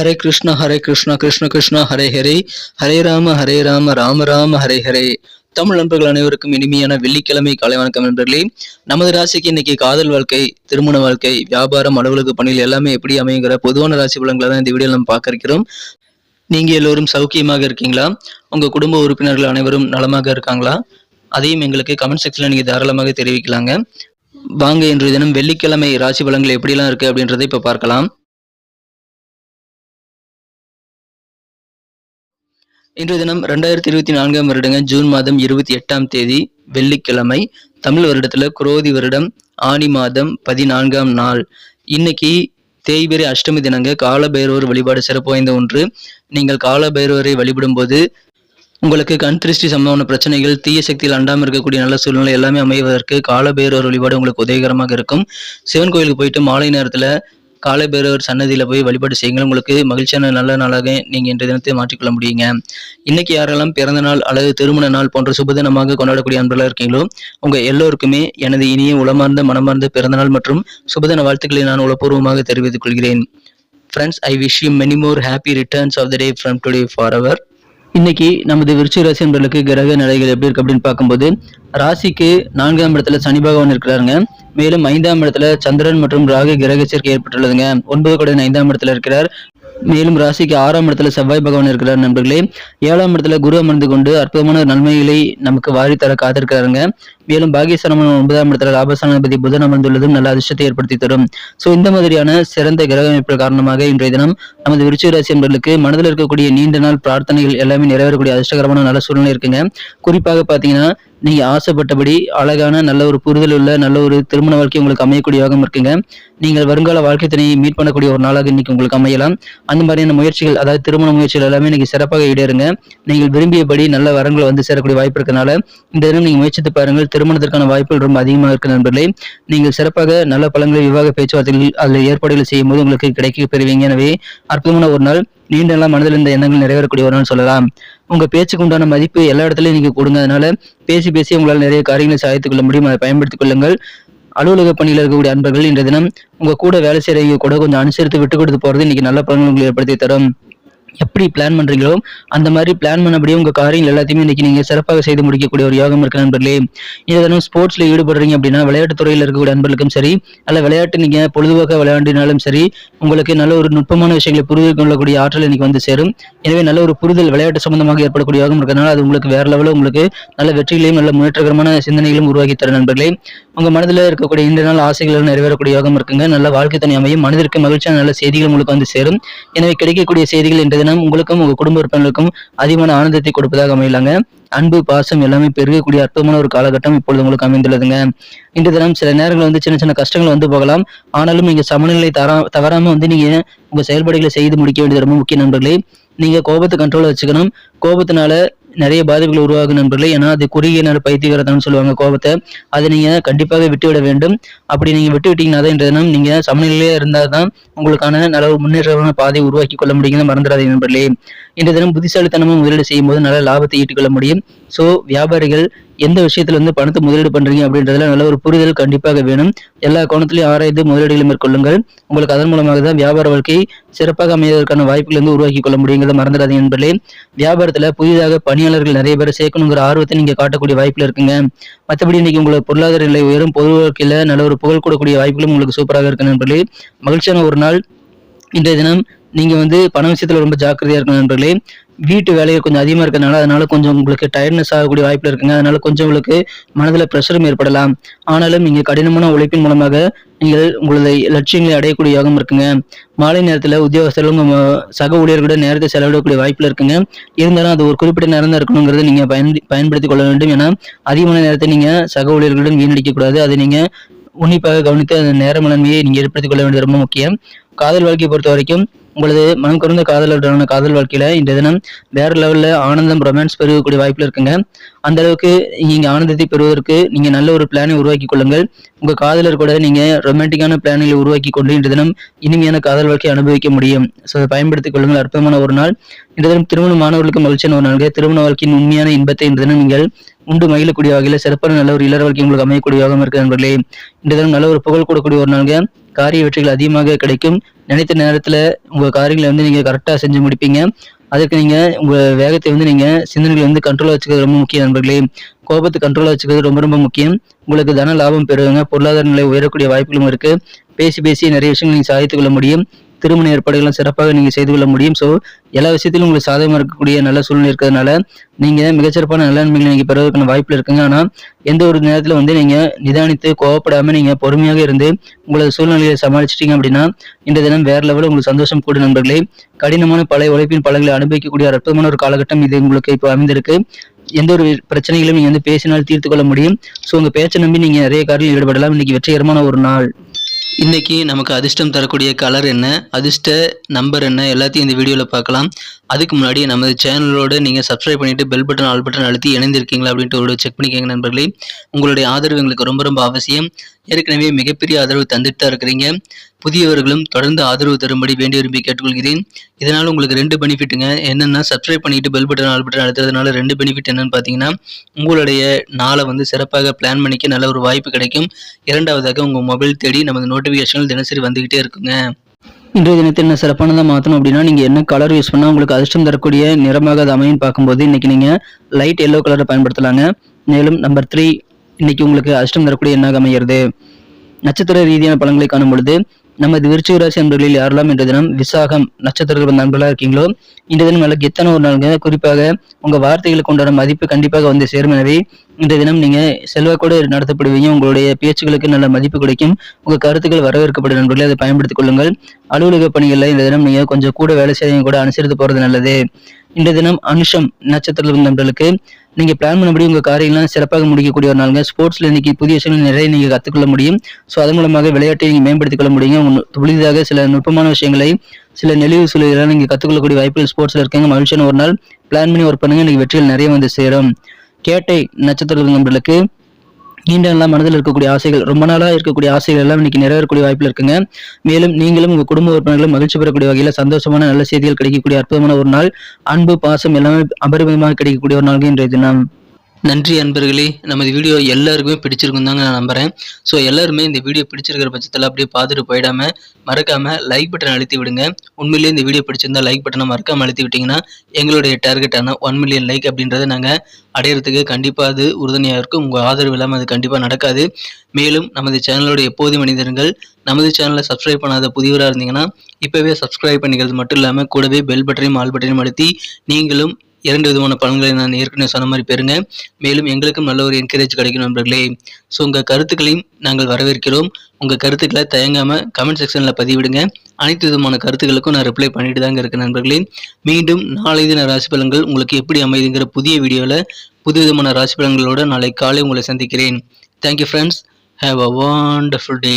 ஹரே கிருஷ்ணா கிருஷ்ண கிருஷ்ணா ஹரே ஹரே, ஹரே ராம ராம ராம ஹரே ஹரே. தமிழ் நண்பர்கள் அனைவருக்கும் இனிமையான வெள்ளிக்கிழமை காலை வணக்கம் நண்பர்களே. நமது ராசிக்கு இன்னைக்கு காதல் வாழ்க்கை, திருமண வாழ்க்கை, வியாபாரம், அலுவலக பணிகள் எல்லாமே எப்படி அமைங்கிற பொதுவான ராசி பலன்களை தான் இந்த வீடியோவில் நம்ம பார்க்க இருக்கிறோம். நீங்க எல்லோரும் சௌக்கியமாக இருக்கீங்களா? உங்க குடும்ப உறுப்பினர்கள் அனைவரும் நலமாக இருக்காங்களா? அதையும் எங்களுக்கு கமெண்ட் செக்ஷன்ல நீங்க தாராளமாக தெரிவிக்கலாங்க. வாங்க இன்றைய தினம் வெள்ளிக்கிழமை ராசி பலன்கள் எப்படிலாம் இருக்கு அப்படின்றத இப்ப பார்க்கலாம். இன்றைய தினம் 2024 வருடங்க ஜூன் மாதம் 28ஆம் தேதி வெள்ளிக்கிழமை. தமிழ் வருடத்துல குரோதி வருடம் ஆனி மாதம் 14ஆம் நாள். இன்னைக்கு தேய்பிறை அஷ்டமி தினங்க. காலபைரவர் வழிபாடு சிறப்பு வாய்ந்த ஒன்று. நீங்கள் காலபைரவரை வழிபடும் போது உங்களுக்கு கண் திருஷ்டி சம்பந்தமான பிரச்சனைகள், தீய சக்தியில் அண்டாமல் இருக்கக்கூடிய நல்ல சூழ்நிலை எல்லாமே அமைவதற்கு காலபைரவர் வழிபாடு உங்களுக்கு உதவிகரமாக இருக்கும். சிவன் கோயிலுக்கு போயிட்டு மாலை நேரத்துல காலபைரவர் சன்னதியில போய் வழிபாடு செய்யுங்கள். உங்களுக்கு மகிழ்ச்சியான நல்ல நாளாக நீங்க இன்றைய தினத்தை மாற்றிக்கொள்ள முடியுங்க. இன்னைக்கு யாரெல்லாம் பிறந்த நாள் அல்லது திருமண நாள் போன்ற சுபதினமாக கொண்டாடக்கூடிய அன்பர்களாக இருக்கீங்களோ உங்க எல்லோருக்குமே எனது இனிய உளமார்ந்த மனமார்ந்த பிறந்தநாள் மற்றும் சுபதின வாழ்த்துக்களை நான் உளப்பூர்வமாக தெரிவித்துக் கொள்கிறேன். Friends, I wish you many more happy returns of the day from today forever. இன்னைக்கு நமது விருச்சிக ராசி என்பவர்களுக்கு கிரக நிலைகள் எப்படி இருக்கு அப்படின்னு பார்க்கும்போது, ராசிக்கு 4ஆம் இடத்துல சனி பகவான் இருக்கிறாருங்க. மேலும் 5ஆம் இடத்துல சந்திரன் மற்றும் ராகு கிரக சேர்க்கை ஏற்பட்டுள்ளதுங்க. 9 கூட 5ஆம் இடத்துல இருக்கிறார். மேலும் ராசிக்கு 6ஆம் இடத்துல செவ்வாய் பகவான் இருக்கிறார் நண்பர்களே. 7ஆம் இடத்துல குரு அமர்ந்து கொண்டு அற்புதமான நன்மைகளை நமக்கு வாரித்தர காத்திருக்கிறாருங்க. மேலும் பாகியஸ்தானம் 9ஆம் இடத்துல லாபஸ்தானாதிபதி புதன் அமர்ந்துள்ளதும் நல்ல அதிர்ஷ்டத்தை ஏற்படுத்தி தரும். ஸோ இந்த மாதிரியான சிறந்த கிரக அமைப்பு காரணமாக இன்றைய தினம் நமது விருச்சிக ராசி என்பவர்களுக்கு மனதில் இருக்கக்கூடிய நீண்ட நாள் பிரார்த்தனைகள் எல்லாமே நிறைவேறக்கூடிய அதிர்ஷ்டகரமான நல்ல சூழ்நிலை இருக்குங்க. குறிப்பாக பார்த்தீங்கன்னா நீங்க ஆசைப்பட்டபடி அழகான நல்ல ஒரு புரிதல் உள்ள நல்ல ஒரு திருமண வாழ்க்கை உங்களுக்கு அமையக்கூடிய யோகம் இருக்குங்க. நீங்கள் வருங்கால வாழ்க்கை துணையை மீட் பண்ணக்கூடிய ஒரு நாளாக இன்னைக்கு உங்களுக்கு அமையலாம். அந்த மாதிரியான முயற்சிகள், அதாவது திருமண முயற்சிகள் எல்லாமே இன்னைக்கு சிறப்பாக ஈடேறுங்க. நீங்கள் விரும்பியபடி நல்ல வரங்கள் வந்து சேரக்கூடிய வாய்ப்பு இருக்கனால இந்த தினம் நீங்க முயற்சித்து பாருங்கள். திருமணத்திற்கான வாய்ப்புகள் ரொம்ப அதிகமாக இருக்கு நண்பர்களே. நீங்கள் சிறப்பாக நல்ல பலன்களை விவாக பேச்சுவார்த்தைகள் அதில் ஏற்பாடுகள் செய்யும் போது உங்களுக்கு கிடைக்க பெறுவீங்க. எனவே அற்புதமான ஒரு நாள், நீண்ட நாள் மனதில் இந்த எண்ணங்கள் நிறைவேறக்கூடிய ஒரு நாள் சொல்லலாம். உங்க பேச்சுக்கு உண்டான மதிப்பு எல்லா இடத்துலயும் நீங்க கொடுங்க. அதனால பேசி உங்களால் நிறைய காரியங்களை சாதித்துக் கொள்ள முடியும். அதை பயன்படுத்திக் கொள்ளுங்கள். அலுவலக பணியில் இருக்கக்கூடிய அன்பர்கள் இன்றைய தினம் உங்க கூட வேலை செய்யறவங்க கூட கொஞ்சம் அனுசரித்து விட்டு கொடுத்து போறது இன்னைக்கு நல்ல பலன்களை உங்களுக்கு ஏற்படுத்தி தரும். எப்படி பிளான் பண்றீங்களோ அந்த மாதிரி பிளான் பண்ணபடியே உங்க காரியங்கள் எல்லாத்தையுமே இன்னைக்கு நீங்க சிறப்பாக செய்து முடிக்கக்கூடிய ஒரு யோகம் இருக்கு நண்பர்களே. இதனும் ஸ்போர்ட்ஸ்ல ஈடுபடுறீங்க அப்படின்னா, விளையாட்டு துறையில் இருக்கக்கூடிய நண்பர்களுக்கும் சரி, அல்ல விளையாட்டு நீங்க பொழுதுபோக்க விளையாண்டினாலும் சரி, உங்களுக்கு நல்ல ஒரு நுட்பமான விஷயங்களை புரிந்து கொள்ளக்கூடிய ஆற்றல் இன்னைக்கு வந்து சேரும். எனவே நல்ல ஒரு புரிதல் விளையாட்டு சம்பந்தமாக ஏற்படக்கூடிய யோகம் இருக்கிறதுனால அது உங்களுக்கு வேற லெவலில் உங்களுக்கு நல்ல வெற்றிகளையும் நல்ல முன்னேற்றகரமான சிந்தனைகளும் உருவாக்கி தரும் நண்பர்களே. உங்க மனதில் இருக்கக்கூடிய இந்த நாள் ஆசைகள் நிறைவேறக்கூடிய யோகம் இருக்குங்க. நல்ல வாழ்க்கை துணை அமையும். மனதிற்கு மகிழ்ச்சியான நல்ல செய்திகள் உங்களுக்கு வந்து சேரும். எனவே கிடைக்கக்கூடிய செய்திகள் இன்றைய தினம் உங்களுக்கும் உங்க குடும்ப உறுப்பினர்களுக்கும் அதிகமான ஆனந்தத்தை கொடுப்பதாக அமையலாங்க. அன்பு பாசம் எல்லாமே பெருகக்கூடிய அற்புதமான ஒரு காலகட்டம் இப்பொழுது உங்களுக்கு அமைந்துள்ளதுங்க. இன்றைய தினம் சில நேரங்கள் வந்து சின்ன சின்ன கஷ்டங்கள் வந்து போகலாம். ஆனாலும் நீங்க சமநிலை தவறாம வந்து நீங்க உங்க செயல்பாடுகளை செய்து முடிக்க வேண்டியது ரொம்ப முக்கிய நண்பர்களே. நீங்க கோபத்தை கண்ட்ரோல வச்சுக்கணும். கோபத்தினால நிறைய பாதிப்புகள் உருவாகும் நண்பர்களே. ஏன்னா அது குறுகிய நேர பைத்தியகாரத்தனம்னு சொல்லுவாங்க கோபத்தை. அதை நீங்க கண்டிப்பாக விட்டுவிட வேண்டும். அப்படி நீங்க விட்டு விட்டீங்கன்னா தான் இன்றைய தினம் நீங்க சமநிலையிலே இருந்தால் தான் உங்களுக்கான நல்ல ஒரு முன்னேற்றமான பாதையை உருவாக்கி கொள்ள முடியுங்க. மறந்துடாதீங்க நண்பர்களே. இன்றைய தினம் புத்திசாலித்தனமும் முதலீடு செய்யும் போது நல்ல லாபத்தை ஈட்டிக்கொள்ள முடியும். ஸோ வியாபாரிகள் எந்த விஷயத்துல வந்து பணத்தை முதலீடு பண்றீங்க அப்படின்றதுல நல்ல ஒரு புரிதல் கண்டிப்பாக வேணும். எல்லா கோணத்திலையும் ஆராய்ந்து முதலீடுகளை மேற்கொள்ளுங்கள். உங்களுக்கு அதன் மூலமாக தான் வியாபார வாழ்க்கை சிறப்பாக அமைவதற்கான வாய்ப்புகள் வந்து உருவாக்கி கொள்ள முடியுங்கிறத மறந்துடாதீங்க நண்பர்களே. வியாபாரத்துல புதிதாக பணியாளர்கள் நிறைய பேர் சேர்க்கணுங்கிற ஆர்வத்தை நீங்க காட்டக்கூடிய வாய்ப்புல இருக்குங்க. மற்றபடி இன்னைக்கு உங்களுக்கு பொருளாதார நிலை உயரும். பொது வாழ்க்கையில நல்ல ஒரு புகழ் கூடக்கூடிய வாய்ப்புகளும் உங்களுக்கு சூப்பராக இருக்கு நண்பர்களே. மகிழ்ச்சியான ஒரு நாள் இன்றைய தினம். நீங்க வந்து பண விஷயத்துல ரொம்ப ஜாக்கிரதையா இருக்கணும் நண்பர்களே. வீட்டு வேலைகள் கொஞ்சம் அதிகமா இருக்கிறதுனால அதனால கொஞ்சம் உங்களுக்கு டயர்ட்னஸ் ஆகக்கூடிய வாய்ப்புல இருக்குங்க. அதனால கொஞ்சம் உங்களுக்கு மனதில் ப்ரெஷரும் ஏற்படலாம். ஆனாலும் நீங்க கடினமான உழைப்பின் மூலமாக நீங்கள் உங்களது லட்சியங்களை அடையக்கூடிய யோகம் இருக்குங்க. மாலை நேரத்துல உத்தியோகஸ்தர்களும் சக ஊழியர்களுடன் நேரத்தை செலவிடக்கூடிய வாய்ப்புல இருக்குங்க. இருந்தாலும் அது ஒரு குறிப்பிட்ட நேரம் தான் இருக்கணுங்கிறத நீங்க பயன்படுத்திக் கொள்ள வேண்டும். ஏன்னா அதிகமான நேரத்தை நீங்க சக ஊழியர்களுடன் வீணடிக்க கூடாது. அதை நீங்க உன்னிப்பாக கவனித்து அந்த நேர மேலாண்மையை நீங்க ஏற்படுத்திக் கொள்ள வேண்டியது ரொம்ப முக்கியம். காதல் வாழ்க்கையை பொறுத்த வரைக்கும் உங்களது மனம் குறைந்த காதலுடனான காதல் வாழ்க்கையில இந்த தினம் வேற லெவல்ல ஆனந்தம், ரொமான்ஸ் பெருகக்கூடிய வாய்ப்புல இருக்குங்க. அந்த அளவுக்கு நீங்க ஆனந்தத்தை பெறுவதற்கு நீங்க நல்ல ஒரு பிளானை உருவாக்கி கொள்ளுங்கள். உங்க காதலர் கூட நீங்க ரொமான்டிக்கான பிளான்களை உருவாக்கி கொண்டு இந்த தினம் இனிமையான காதல் வாழ்க்கையை அனுபவிக்க முடியும். ஸோ அதை பயன்படுத்திக் கொள்ளுங்கள். அற்புதமான ஒரு நாள் இந்த தினம். திருமண மாணவர்களுக்கு மகிழ்ச்சியான ஒரு நாள். திருமண வாழ்க்கையின் உண்மையான இன்பத்தை இந்த தினம் நீங்கள் உண்டு மகிழக்கூடிய வகையில சிறப்பான நல்ல ஒரு இளர் வாழ்க்கை உங்களுக்கு அமையக்கூடிய யோகம் இருக்கு நண்பர்களே. இந்த தினம் நல்ல ஒரு புகழ் கூடக்கூடிய ஒரு நாள்ங்க. காரிய வெற்றிகள் அதிகமாக கிடைக்கும். நினைத்த நேரத்துல உங்க காரியங்களை வந்து நீங்க கரெக்டா செஞ்சு முடிப்பீங்க. அதுக்கு நீங்க உங்க வேகத்தை வந்து நீங்க சிந்தனைகளை வந்து கண்ட்ரோலா வச்சுக்கிறது ரொம்ப முக்கியம் நண்பர்களே. கோபத்தை கண்ட்ரோலா வச்சுக்கிறது ரொம்ப ரொம்ப முக்கியம். உங்களுக்கு தன லாபம் பெறுவீங்க. பொருளாதார நிலை உயரக்கூடிய வாய்ப்புகளும் இருக்கு. பேசி நிறைய விஷயங்கள் நீங்க சாதித்துக் கொள்ள முடியும். திருமண ஏற்பாடுகளும் சிறப்பாக நீங்க செய்து கொள்ள முடியும். ஸோ எல்லா விஷயத்திலும் உங்களுக்கு சாதகமாக இருக்கக்கூடிய நல்ல சூழ்நிலை இருக்கிறதுனால நீங்க மிகச்சிறப்பான நல்ல நன்மைகளை நீங்க பெறுவதற்கான வாய்ப்புகள் இருக்குங்க. ஆனா எந்த ஒரு நேரத்துல வந்து நீங்க நிதானித்து கோவப்படாம நீங்க பொறுமையாக இருந்து உங்களது சூழ்நிலையை சமாளிச்சிட்டீங்க அப்படின்னா இன்றைய தினம் வேற லெவலில் உங்களுக்கு சந்தோஷம் கூடும் நண்பர்களே. கடினமான பழைய உழைப்பின் பலன்களை அனுபவிக்கக்கூடிய ஒரு அற்புதமான ஒரு காலகட்டம் இது உங்களுக்கு இப்போ அமைந்திருக்கு. எந்த ஒரு பிரச்சனைகளும் நீங்க வந்து பேசினால் தீர்த்து கொள்ள முடியும். ஸோ உங்க பேச்சை நம்பி நீங்க நிறைய காரியங்கள் ஈடுபடலாம். இன்னைக்கு வெற்றிகரமான ஒரு நாள். இன்னைக்கு நமக்கு அதிர்ஷ்டம் தரக்கூடிய கலர் என்ன, அதிர்ஷ்ட நம்பர் என்ன, எல்லாத்தையும் இந்த வீடியோவில் பார்க்கலாம். அதுக்கு முன்னாடி நமது சேனலோட நீங்கள் சப்ஸ்கிரைப் பண்ணிட்டு பெல் பட்டன் ஆல் பட்டன் அழுத்தி இணைந்திருக்கீங்களா அப்படின்ட்டு ஒரு செக் பண்ணிக்கோங்க நண்பர்களே. உங்களுடைய ஆதரவு எங்களுக்கு ரொம்ப ரொம்ப அவசியம். ஏற்கனவே மிகப்பெரிய ஆதரவு தந்துட்டு தான் இருக்கிறீங்க. புதியவர்களும் தொடர்ந்து ஆதரவு தரும்படி வேண்டி விரும்பி கேட்டுக்கொள்கிறேன். இதனால் உங்களுக்கு 2 பெனிஃபிட்டுங்க. என்னென்னா சப்ஸ்கிரைப் பண்ணிட்டு பெல் பட்டன் ஆல் பட்டன் அழுத்துறதுனால 2 பெனிஃபிட் என்னன்னு பார்த்தீங்கன்னா, உங்களுடைய நாளை வந்து சிறப்பாக பிளான் பண்ணிக்க நல்ல ஒரு வாய்ப்பு கிடைக்கும். இரண்டாவதாக உங்கள் மொபைல் தேடி நமது நோட்டிஃபிகேஷன்கள் தினசரி வந்துகிட்டே இருக்குங்க. இன்றைய தினத்தை என்ன சிறப்பானதாக மாற்றணும் அப்படின்னா, நீங்கள் என்ன கலர் யூஸ் பண்ணால் உங்களுக்கு அதிர்ஷ்டம் தரக்கூடிய நிறமாக அது அமையும் பார்க்கும்போது இன்னைக்கு நீங்கள் லைட் எல்லோ கலரை பயன்படுத்தலாங்க. மேலும் நம்பர் 3 இன்னைக்கு உங்களுக்கு அதிர்ஷ்டம் தரக்கூடிய எண்ணாக அமைகிறது. நட்சத்திர ரீதியான பலன்களை காணும் பொழுது நமது விருச்சிக ராசி நண்பர்களில் யாரெல்லாம் இன்றைய தினம் விசாகம் நட்சத்திரங்கள் நண்பர்களாக இருக்கீங்களோ இன்றைய தினம் நல்ல கெத்தான ஒரு நாளுங்க. குறிப்பாக உங்க வார்த்தைகளுக்கு உண்டான மதிப்பு கண்டிப்பாக வந்து சேரும். எனவே இன்றைய தினம் நீங்க செல்வாக்கோடு நடத்தப்படுவீங்க. உங்களுடைய பேச்சுகளுக்கு நல்ல மதிப்பு கிடைக்கும். உங்க கருத்துக்கள் வரவேற்கப்படும் நண்பர்களே, அதை பயன்படுத்திக் கொள்ளுங்கள். அலுவலக பணிகளில் இந்த தினம் நீங்க கொஞ்சம் கூட வேலை செய்யறவங்க கூட அனுசரித்து போறது நல்லது. இன்றைய தினம் அனுஷம் நட்சத்திர நண்பர்களுக்கு நீங்க பிளான் பண்ணபடி உங்க காரியெல்லாம் சிறப்பாக முடிக்கக்கூடிய ஒரு நாளுங்க. ஸ்போர்ட்ஸ்ல இன்னைக்கு புதிய விஷயங்கள் நிறைய நீங்க கத்துக்கொள்ள முடியும். ஸோ அதன் மூலமாக விளையாட்டை நீங்க மேம்படுத்திக் கொள்ள முடியும். புதிதாக சில நுட்பமான விஷயங்களை சில நெளிவு சுழிகளை நீங்க கத்துக்கொள்ளக்கூடிய வாய்ப்புகள் ஸ்போர்ட்ஸ்ல இருக்காங்க. மகிழ்ச்சியான ஒரு நாள். பிளான் பண்ணி ஒர்க் பண்ணுங்க. இன்னைக்கு வெற்றிகள் நிறைய வந்து சேரும். கேட்டை நட்சத்திர நண்பர்களுக்கு நீண்ட நாளா மனதில் இருக்கக்கூடிய ஆசைகள், ரொம்ப நாளா இருக்கக்கூடிய ஆசைகள் எல்லாம் இன்னைக்கு நிறைவேறக்கூடிய வாய்ப்புல இருக்குங்க. மேலும் நீங்களும் உங்க குடும்ப உறுப்பினர்களும் மகிழ்ச்சி பெறக்கூடிய வகையில சந்தோஷமான நல்ல செய்திகள் கிடைக்கக்கூடிய அற்புதமான ஒரு நாள். அன்பு பாசம் எல்லாமே அபரிமிதமாக கிடைக்கக்கூடிய ஒரு நாள் இன்றைய தினம். நன்றி அன்பர்களே. நமது வீடியோ எல்லாருக்குமே பிடிச்சிருக்கும் தாங்க நான் நம்புறேன். ஸோ எல்லாருமே இந்த வீடியோ பிடிச்சிருக்கிற பட்சத்தில் அப்படியே பார்த்துட்டு போயிடாம மறக்காம லைக் பட்டன் அழுத்தி விடுங்க. உண்மையிலேயே இந்த வீடியோ பிடிச்சிருந்தா லைக் பட்டனை மறக்காம அழுத்தி விட்டீங்கன்னா எங்களுடைய டார்கெட்டான 1 மில்லியன் லைக் அப்படின்றத நாங்கள் அடையிறதுக்கு கண்டிப்பாக அது உறுதுணையாக இருக்கும். உங்கள் ஆதரவு இல்லாமல் அது கண்டிப்பாக நடக்காது. மேலும் நமது சேனலோட எப்போதும் மனிதர்கள் நமது சேனலை சப்ஸ்கிரைப் பண்ணாத புதியவராக இருந்தீங்கன்னா இப்போவே சப்ஸ்கிரைப் பண்ணிக்கிறது மட்டும் இல்லாமல் கூடவே பெல் பட்டனையும் ஆல் பட்டனையும் அழுத்தி நீங்களும் 2 விதமான பலன்களை நான் ஏற்கனவே சொன்ன மாதிரி பெறுங்க. மேலும் எங்களுக்கும் நல்ல ஒரு என்கரேஜ் கிடைக்கும் நண்பர்களே. ஸோ உங்கள் கருத்துக்களையும் நாங்கள் வரவேற்கிறோம். உங்கள் கருத்துக்களை தயங்காமல் கமெண்ட் செக்ஷனில் பதிவிடுங்க. அனைத்து விதமான கருத்துக்களுக்கும் நான் ரிப்ளை பண்ணிட்டு தாங்க இருக்கேன் நண்பர்களே. மீண்டும் நாளை தின ராசி பலன்கள் உங்களுக்கு எப்படி அமைதுங்கிற புதிய வீடியோவில் புது விதமான ராசி பலன்களோடு நாளை காலை உங்களை சந்திக்கிறேன். Thank you friends. Have a wonderful day.